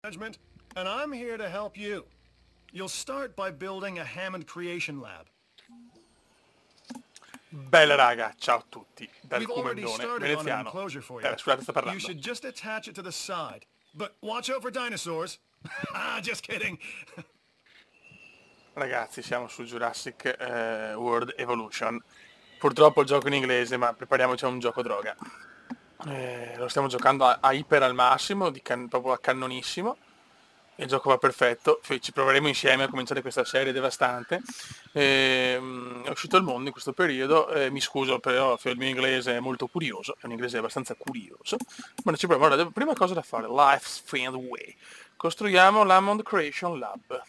Management, and I'm here to help you. You'll start by building a Hammond Creation Lab. Bella raga, ciao a tutti, dal We've already Cumendone started on an veneziano. enclosure for you. Scusate, sto You parlando. should just attach it to the side. But watch out for dinosaurs. Ah, just kidding. Ragazzi, siamo su Jurassic World Evolution. Purtroppo il gioco in inglese, ma prepariamoci a un gioco droga. Lo stiamo giocando a iper al massimo, proprio a cannonissimo. Il gioco va perfetto, ci proveremo insieme a cominciare questa serie devastante. È uscito al mondo in questo periodo, mi scuso però il mio inglese è molto curioso, è un inglese abbastanza curioso, ma non ci proviamo. Allora, prima cosa da fare, Life's Find Way. Costruiamo l'Hammond Creation Lab.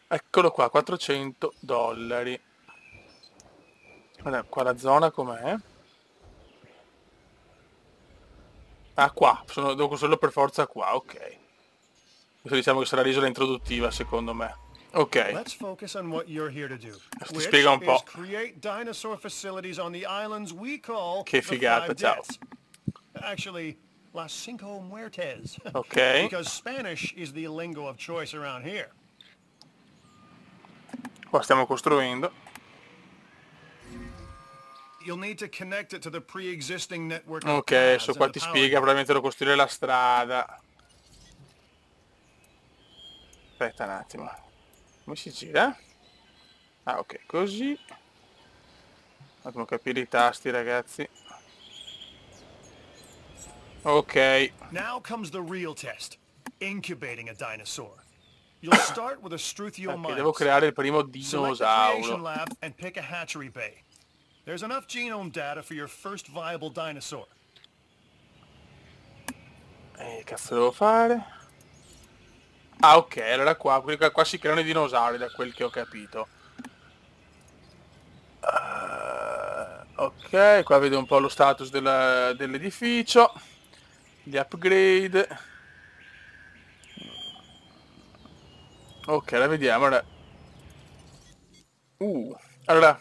Eccolo qua, $400. Allora, qua la zona com'è? Ah, qua, devo costruirlo per forza qua, ok. Questo diciamo che sarà l'isola introduttiva, secondo me. Ok. Let's focus on what you're here to do. Ti spiega un po'. Create dinosaur facilities on the islands we call Che figata, ciao. Actually, Las Cinco Muertes. Ok. Because Spanish is the lingo of choice around here. Qua stiamo costruendo. You'll need to connect it to the pre-existing network. Ok, adesso qua ti spiega, probabilmente devo costruire la strada. Aspetta un attimo. Come si gira? Ah, ok, così. Un attimo capire i tasti, ragazzi. Ok. Now comes the real test. Incubating a dinosaur. You'll start with a Struthiomimus. Devo creare il primo dinosauro. Select the creation lab and pick a hatchery bay. There's enough genome data for your first viable dinosaur. Cazzo devo fare? Ah, ok, allora qua si creano i dinosauri, da quel che ho capito. Ok, qua vedo un po' lo status dell'edificio. Gli upgrade. Ok, la vediamo. Allora.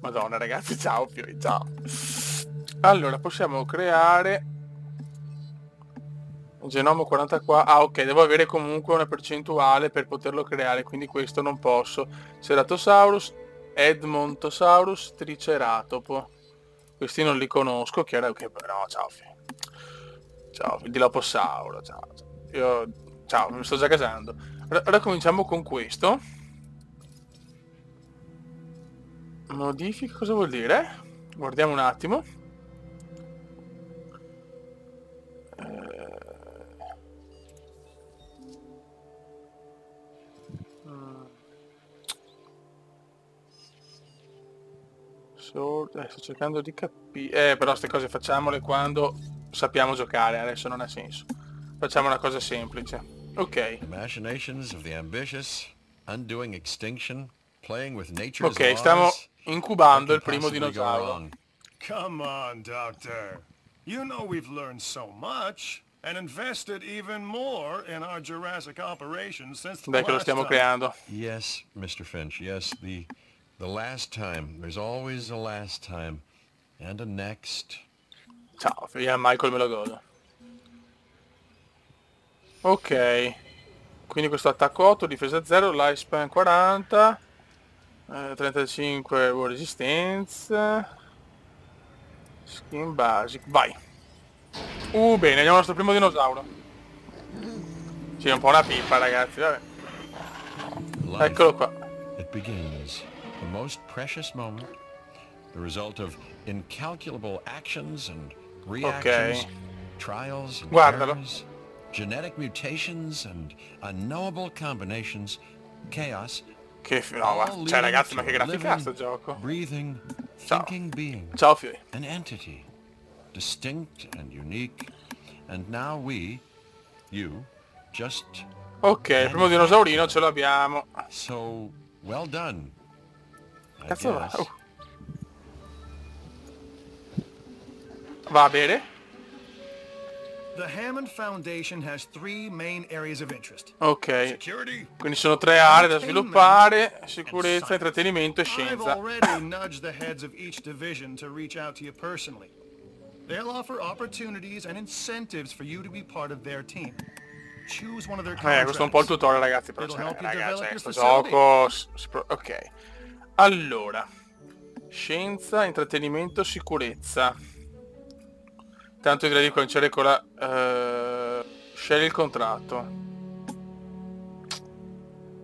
Madonna ragazzi, ciao Fiori, ciao. Allora, possiamo creare genoma 44. Ah, ok, devo avere comunque una percentuale per poterlo creare, quindi questo non posso. Ceratosaurus, Edmontosaurus, Triceratopo. Questi non li conosco, che era no, ciao Fiori. Ciao, Dilophosauro, ciao. Ciao, mi sto già casando. Ora cominciamo con questo. Modifica, cosa vuol dire? Guardiamo un attimo. Sto cercando di capire. Però queste cose facciamole quando sappiamo giocare, adesso non ha senso. Facciamo una cosa semplice. Ok. Imaginations of the ambitious, undoing extinction, playing with nature's ok, stiamo incubando il primo possibly go dinosauro. wrong? Come on, Doctor. You know we've learned so much and invested even more in our Jurassic operations since the Dai che lo last stiamo time. creando. Yes, Mr. Finch, yes, the last time. There's always a last time. And a next. Ciao, via Michael, me lo godo. Ok. Quindi questo attacco 8, difesa 0, lifespan 40, 35 resistenza, skin basic, vai. Bene, andiamo al nostro primo dinosauro. Sì, è un po' una pippa ragazzi, vabbè. Life, Eccolo qua. it begins. The most precious moment. The result of incalculable actions and reactions, trials and Guardalo. errors, genetic mutations and unknowable combinations, chaos. No, cioè ragazzi, ma che grafica sto gioco. Breathing, Ciao. thinking being. Ciao Fiori. An entity, distinct and unique. And now we, you, just... Ok, il primo dinosaurino ce l'abbiamo. So, well done. I Cazzo va? guess. Va bene? The Hammond Foundation has 3 main areas of interest. Ok. Security. Quindi sono 3 aree da sviluppare: sicurezza, intrattenimento e I've scienza. already nudged the heads of each division to reach out to you personally. They'll offer opportunities and incentives for you to be part of their team. Choose one of their contracts. Questo è un po' il tutorial, ragazzi, però It'll help you ragazzi, develop your questo facility. gioco... Ok. Allora. Scienza, intrattenimento, sicurezza. Tanto direi di cominciare con la... scegli il contratto.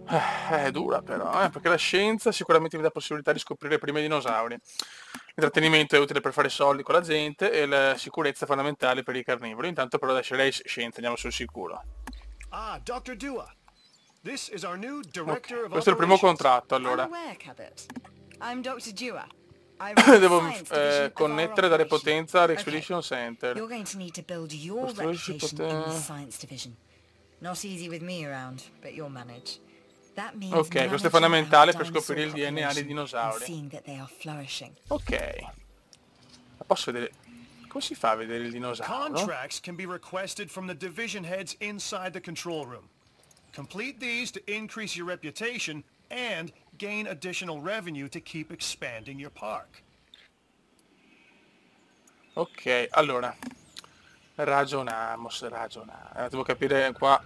È dura però, perché la scienza sicuramente mi dà possibilità di scoprire prima i dinosauri. L'intrattenimento è utile per fare soldi con la gente e la sicurezza è fondamentale per i carnivori. Intanto però adesso lei scienza, andiamo sul sicuro. Ah, Dr. Dua. This is our new Okay. director of Questo è il primo operations. contratto, allora. I'm aware, Cabot. I'm Dr. Dua. Devo connettere e dare potenza all'Expedition Center. You're going to need to build your Costruisci reputation in the science division. Not easy with me around, but you'll manage. That means Ok, questo è fondamentale per scoprire il DNA dei dinosauri. Ok. Ma posso vedere... Come si fa a vedere il dinosauro? Contracts can be requested from the division heads inside the control room. Complete these to increase your reputation and gain additional revenue to keep expanding your park. Ok, allora. Ragioniamo. Devo capire qua.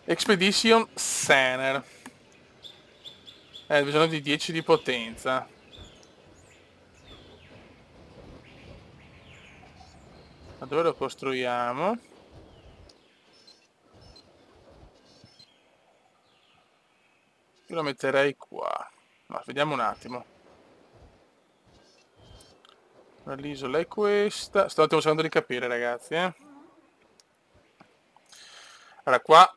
Expedition Center. Bisogno di 10 di potenza. Ma dove lo costruiamo? Io lo metterei qua. Ma vediamo un attimo. L'isola è questa. Sto un attimo cercando di capire, ragazzi, Allora, qua...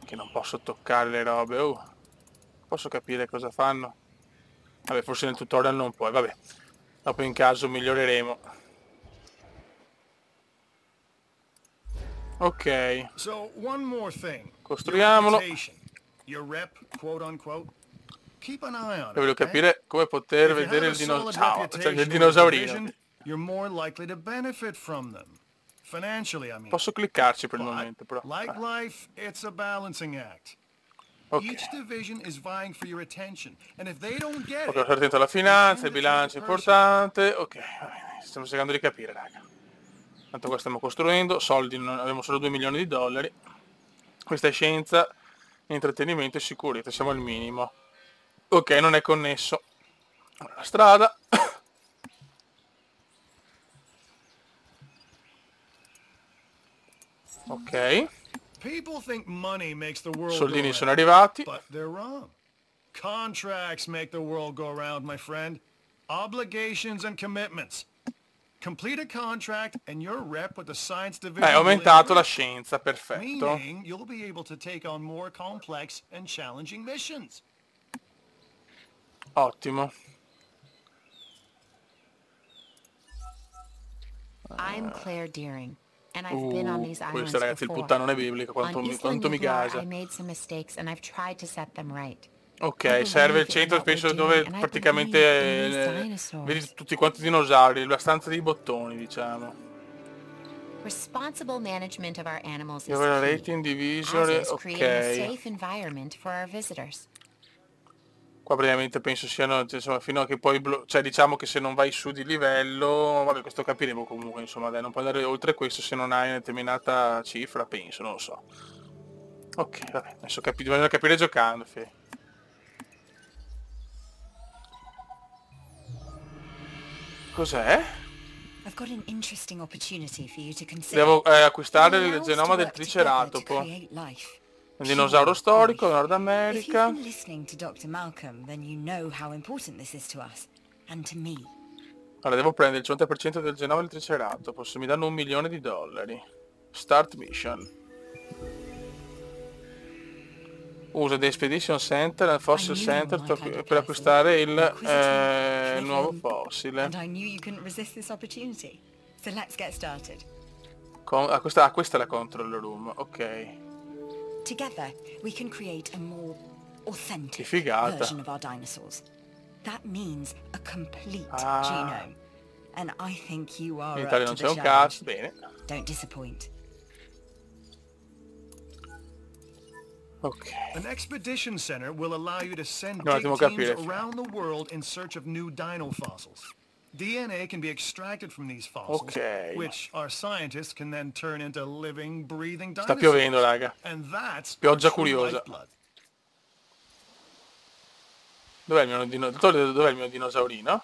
Che non posso toccare le robe, Posso capire cosa fanno. Vabbè, forse nel tutorial non puoi, vabbè. Dopo in caso miglioreremo. Ok. So, one more thing. Costruiamolo. Your rep, quote unquote. Keep an eye on it. Voglio capire come poter vedere il dinosauro. Cioè il dinosaurino. You're more likely to benefit from them. Financially, I mean. Posso cliccarci per il momento, però. Like life, it's a balancing act. Okay. Each division is vying for your attention, and if they don't get Ok, stare attento alla finanza, il bilancio è importante. Ok, va bene, stiamo cercando di capire, raga. Tanto qua stiamo costruendo, soldi, abbiamo solo 2 milioni di dollari. Questa è scienza, intrattenimento e sicurezza, siamo al minimo. Ok, non è connesso alla strada. Ok. Soldini sono arrivati. But they're wrong. Contracts make the world go round, my friend. Obligations and commitments. Complete a contract and your rep with the science division. È aumentato la scienza, perfetto. Meaning you'll be able to take on more complex and challenging missions. Ottimo. I'm Claire Deering. And I've been on these islands questo, ragazzi, il puttanone biblico, quanto mi gasa. I made some mistakes and I've tried to set them right. Ok, serve il centro spesso dove praticamente vedi tutti quanti dinosauri, la stanza dei bottoni, diciamo. Responsible management of our animals is key. Rating division, ok. A safe environment for our visitors. Qua praticamente penso siano, insomma, fino a che poi, cioè diciamo che se non vai su di livello, vabbè, questo capiremo comunque, insomma, dai, non puoi andare oltre questo se non hai una determinata cifra, penso, non lo so. Ok, vabbè, adesso bisogna capire giocando, Cos'è? Devo acquistare il genoma del triceratopo. Un dinosauro storico, Nord America. Allora, devo prendere il 50% del genoma del triceratopo. Mi danno 1 milione di dollari. Start mission. Usa The Expedition Center e Fossil Center per acquistare il nuovo fossile. Questa è la control room, ok. Together, we can create a more authentic version of our dinosaurs. That means a complete genome. And I think you are in Italia non c'è un cazzo, bene. Don't disappoint. Ok. An expedition center will allow you to send No, dig devo teams capire. around the world in search of new dino fossils. DNA can be extracted from these fossils, Ok. which our scientists can then turn into living, breathing Sta dinosaurs. piovendo, raga. And that's Pioggia our true curiosa. lifeblood. Dov'è il mio dinosaurino?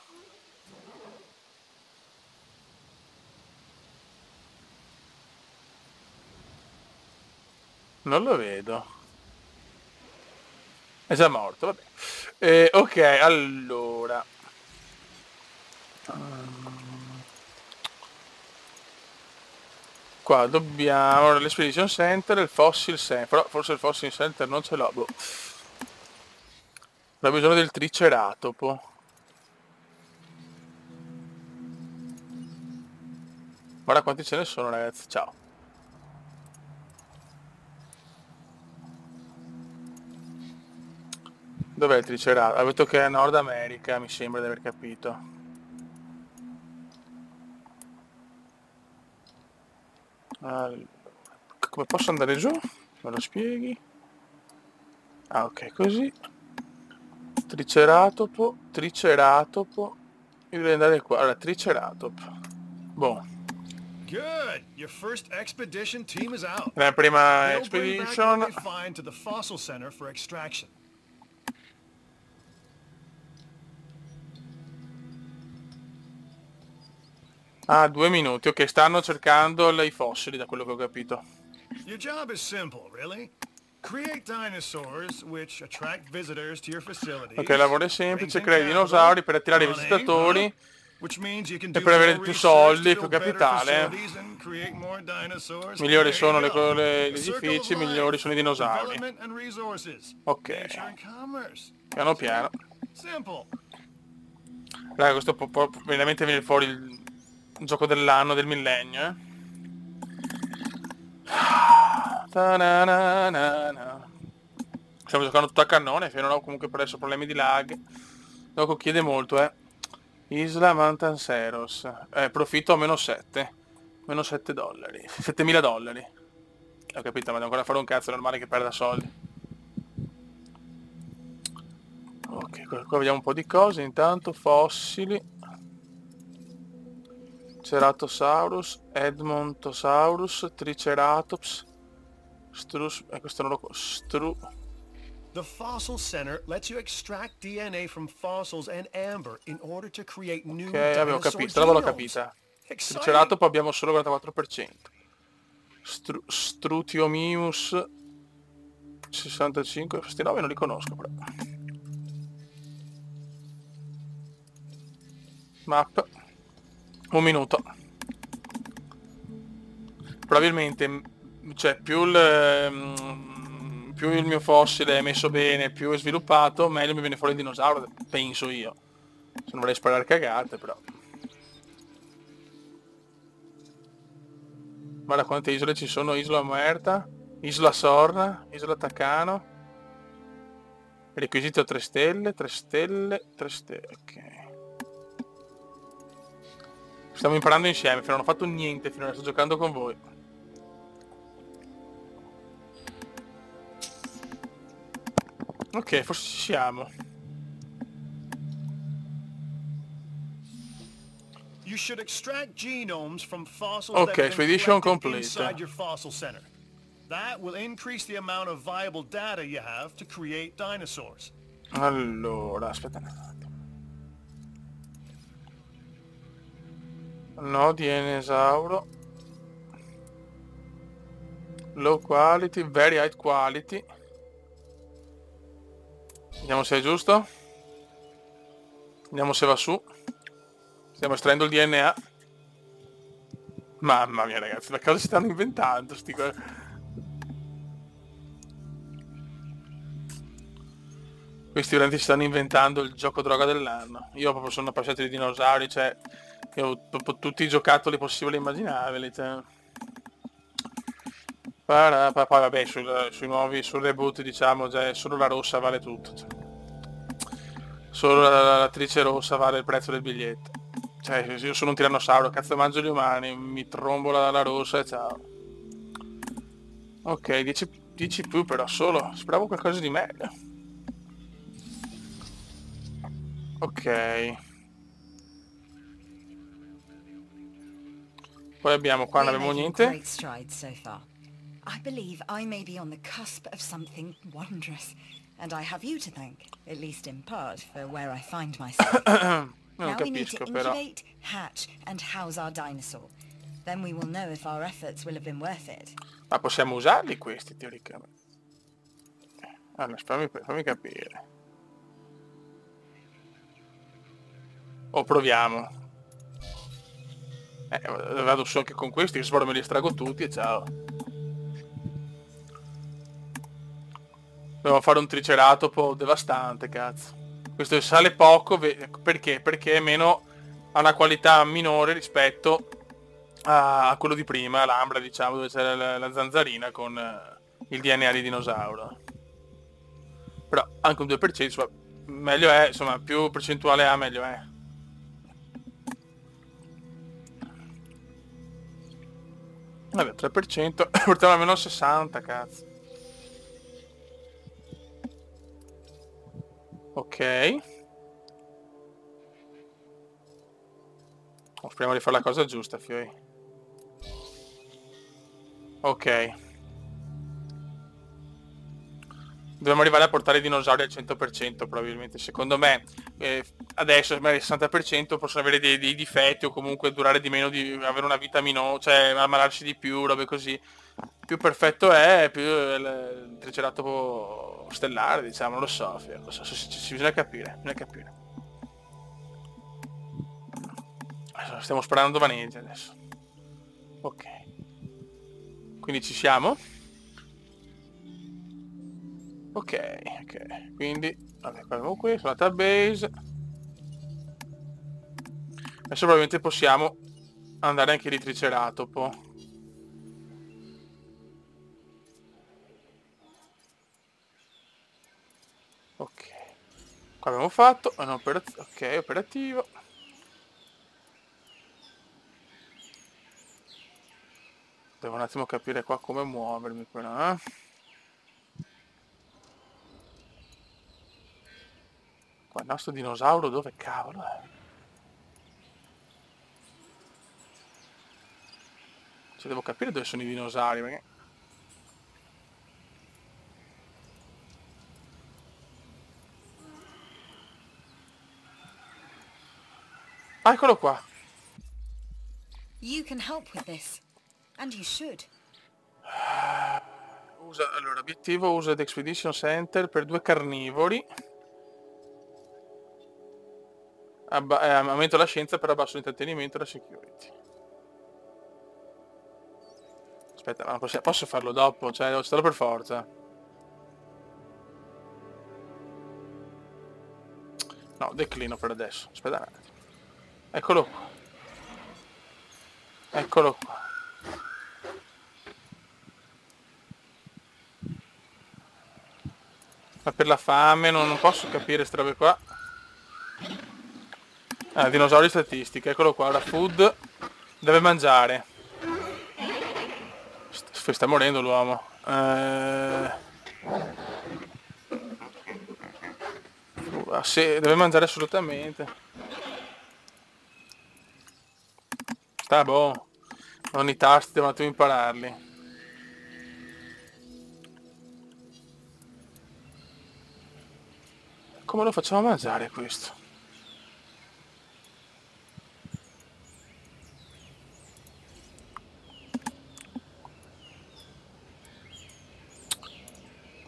Non lo vedo. È già morto, vabbè. Ok, allora. Qua dobbiamo l'Expedition Center, il Fossil Center, però forse il Fossil Center non ce l'ho. Boh. Ho bisogno del Triceratopo. Guarda quanti ce ne sono, ragazzi, ciao. Dov'è il Triceratopo? Ha detto che è Nord America, mi sembra di aver capito. Allora, come posso andare giù? Me lo spieghi? Ah, ok, così. Triceratopo. Io devo andare qua. Allora, Triceratopo. Boh. Good. Your first expedition team is out. La prima They'll bring back expedition. what they find to the fossil center for extraction. Ah, 2 minuti. Ok, stanno cercando i fossili, da quello che ho capito. Your job is simple, really. Create dinosaurs which attract visitors to your facility. Ok, lavoro è semplice, crei dinosauri per attirare i visitatori e per avere più soldi, più capitale. Migliori sono gli edifici, migliori sono i dinosauri. Ok, piano piano. Raga, questo può veramente venire fuori il gioco dell'anno, del millennio, eh. Stiamo giocando tutto a cannone, finora comunque per adesso problemi di lag. Dopo chiede molto, Isla Mantanceros. Profitto a meno 7. Meno 7 dollari. 7.000 dollari. Ho capito, ma devo ancora fare un cazzo, è normale che perda soldi. Ok, qua vediamo un po' di cose. Intanto fossili. Ceratosaurus, Edmontosaurus, Triceratops, questo non lo conosco. The fossil center lets you extract DNA from fossils and amber in order to create new ok, avevo capito, l'ho capita. Triceratops abbiamo solo il 44%. Strutiomimus 65, questi 9 non li conosco però. Map. Un minuto. Probabilmente, cioè, più il mio fossile è messo bene, più è sviluppato, meglio mi viene fuori il dinosauro, penso io. Se non vorrei sparare cagate, però. Guarda quante isole ci sono: Isola Muerta, Isola Sorna, Isola Tacano. Requisito 3 stelle, 3 stelle, 3 stelle, ok. Stiamo imparando insieme, non ho fatto niente finora, sto giocando con voi. Ok, forse ci siamo. You should extract genomes from fossils ok, that have been expedition collected complete. inside your fossil center. That will increase the amount of viable data you have to create dinosaurs. Allora, aspetta un attimo. No, dinosauro. Low quality, very high quality. Vediamo se è giusto. Vediamo se va su. Stiamo estraendo il DNA. Mamma mia ragazzi, ma cosa si stanno inventando sti qua? Questi veramente si stanno inventando il gioco droga dell'anno. Io proprio sono appassionato di dinosauri, cioè io ho proprio tutti i giocattoli possibili e immaginabili, cioè. Poi vabbè, sui nuovi, sul reboot diciamo, già solo la rossa vale tutto, cioè. Solo l'attrice rossa vale il prezzo del biglietto. Cioè, io sono un tirannosauro, cazzo mangio gli umani, mi trombo la rossa e ciao. Ok, 10 più però solo. Speravo qualcosa di meglio. Ok. Poi abbiamo qua, non abbiamo niente. Great strides so far. I believe I may be on the cusp of something wondrous, and I have you to thank, at least in part, for where I find myself. Now we need to incubate, hatch, and house our dinosaur. Then we will know if our efforts will have been worth it. Ma possiamo usarli questi teoricamente? Allora, fammi capire. O proviamo. Vado su anche con questi, che spero me li estraggo tutti e ciao. Dobbiamo fare un triceratopo devastante, cazzo. Questo sale poco, perché? Perché ha una qualità minore rispetto a quello di prima, l'ambra, diciamo, dove c'era la zanzarina con il DNA di dinosauro. Però anche un 2%, insomma, meglio è, insomma, più percentuale ha meglio è. Vabbè, 3%, portiamo almeno a 60, cazzo. Ok. Speriamo di fare la cosa giusta, fioi. Ok. Dobbiamo arrivare a portare i dinosauri al 100% probabilmente. Secondo me adesso magari il 60% possono avere dei difetti o comunque durare di meno, di avere una vita minore, cioè ammalarsi di più, robe così. Più perfetto è, più il triceratopo stellare, diciamo, non lo so, bisogna capire, Adesso stiamo sparando vaneggia adesso. Ok. Quindi ci siamo? Ok. Quindi, vabbè, qua abbiamo questo, la database. Adesso probabilmente possiamo andare anche di triceratopo. Ok. Qua abbiamo fatto, ok, operativo. Devo un attimo capire qua come muovermi però, eh. Qua il nostro dinosauro dove cavolo è? Cioè devo capire dove sono i dinosauri perché... Ah, eccolo qua. You can help with this. And you should. Allora, obiettivo, usa The Expedition Center per 2 carnivori. Aumento la scienza per abbasso l'intrattenimento e la security. Aspetta, ma posso farlo dopo? Cioè, devo starlo per forza. No, declino per adesso. Aspetta un attimo. Eccolo qua. Eccolo qua. Ma per la fame non posso capire queste robe qua. Dinosauri statistiche, eccolo qua, ora food. Deve mangiare. Sta morendo l'uomo. Sì, deve mangiare assolutamente. Sta boh. Non i tasti, devo un attimo impararli. Come lo facciamo mangiare questo?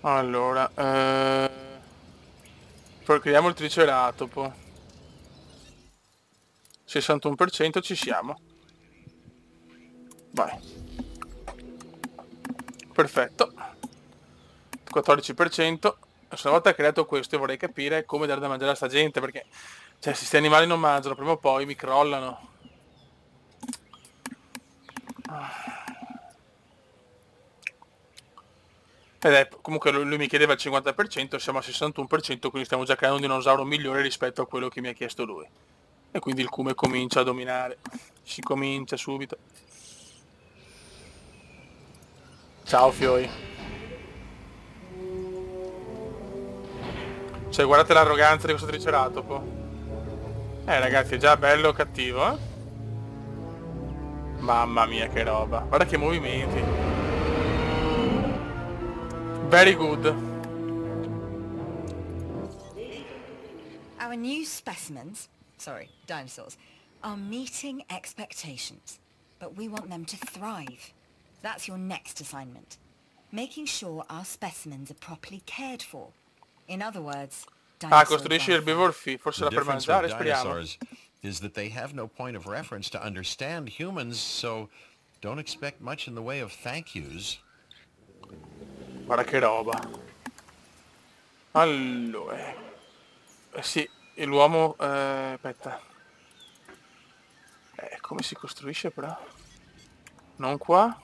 Allora, creiamo il triceratopo. 61% ci siamo. Vai. Perfetto. 14%. Una volta creato questo io vorrei capire come dare da mangiare a sta gente, perché cioè, se questi animali non mangiano prima o poi mi crollano. Comunque lui mi chiedeva il 50%, siamo al 61%, quindi stiamo già creando un dinosauro migliore rispetto a quello che mi ha chiesto lui. E quindi il cume comincia a dominare. Si comincia subito. Ciao fioi. Cioè, guardate l'arroganza di questo triceratopo. Ragazzi, è già bello cattivo, eh? Mamma mia, che roba. Guarda che movimenti. Very good. Our new specimens, dinosaurs, are meeting expectations. But we want them to thrive. That's your next assignment. Making sure our specimens are properly cared for. In other words, costruisci l'herbivore forse la per mangiare, speriamo. Is that they have no point of reference to understand humans, so don't expect much in the way of thank yous. Guarda che roba. Allora, sì, l'uomo, aspetta. Come si costruisce però? Non qua?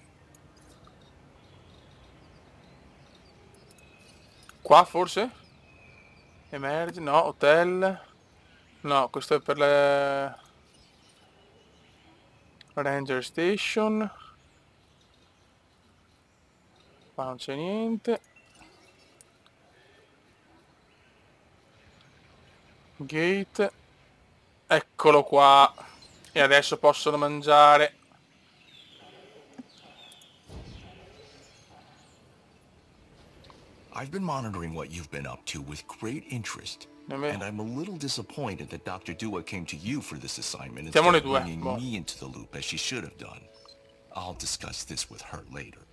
Qua forse? Emerge? No, hotel. No, questo è per le Ranger Station. Qua non c'è niente. Gate. Eccolo qua. E adesso possono mangiare. I've been monitoring what you've been up to with great interest. And I'm a little disappointed that Dr. Dua came to you for this assignment instead of bringing me into the loop as she should have done. I'll discuss this with her later.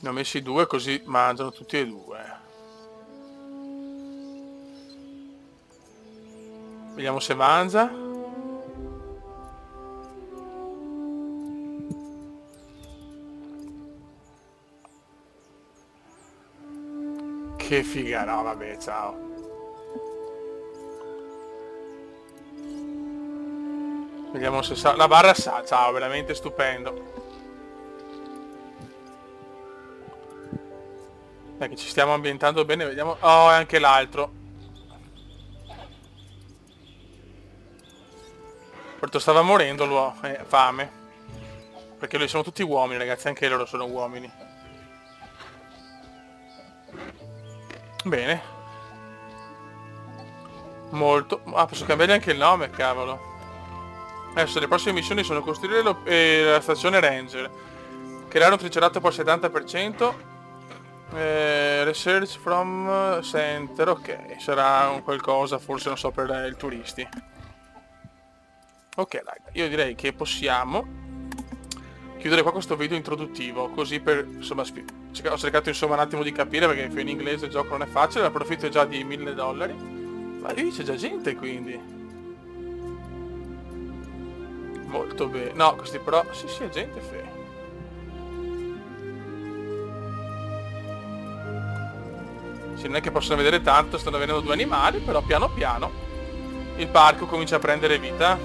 Ne ho messi due così mangiano tutti e due. Vediamo se mangia. Che figa, no vabbè, ciao. Vediamo se sa. La barra sa, ciao, veramente stupendo. Dai che ci stiamo ambientando bene, vediamo. Oh, e anche l'altro. Porto stava morendo l'uomo, fame. Perché noi siamo tutti uomini, ragazzi, anche loro sono uomini. Bene. Molto. Ah, posso cambiare anche il nome, cavolo. Adesso le prossime missioni sono costruire la stazione Ranger, creare un triceratopo al 70%, research from center, ok, sarà un qualcosa forse, non so, per i turisti. Ok raga, io direi che possiamo chiudere qua questo video introduttivo, così per, insomma, ho cercato insomma un attimo di capire, perché in inglese il gioco non è facile, l'approfitto già di $1000, ma lì c'è già gente quindi. Molto bene. No, questi però... Sì, è gente Sì, non è che possono vedere tanto, stanno venendo due animali, però piano piano il parco comincia a prendere vita.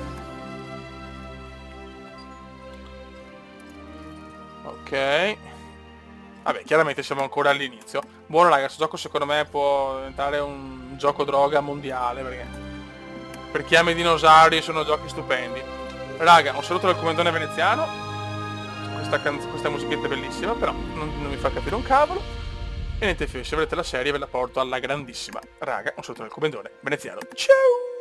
Ok. Vabbè, chiaramente siamo ancora all'inizio. Buono raga, questo gioco secondo me può diventare un gioco droga mondiale, perché per chi ama i dinosauri sono giochi stupendi. Raga, un saluto dal comandone veneziano. Questa musichetta è bellissima, però non mi fa capire un cavolo. E niente, se volete la serie ve la porto alla grandissima. Raga, un saluto dal comandone veneziano. Ciao!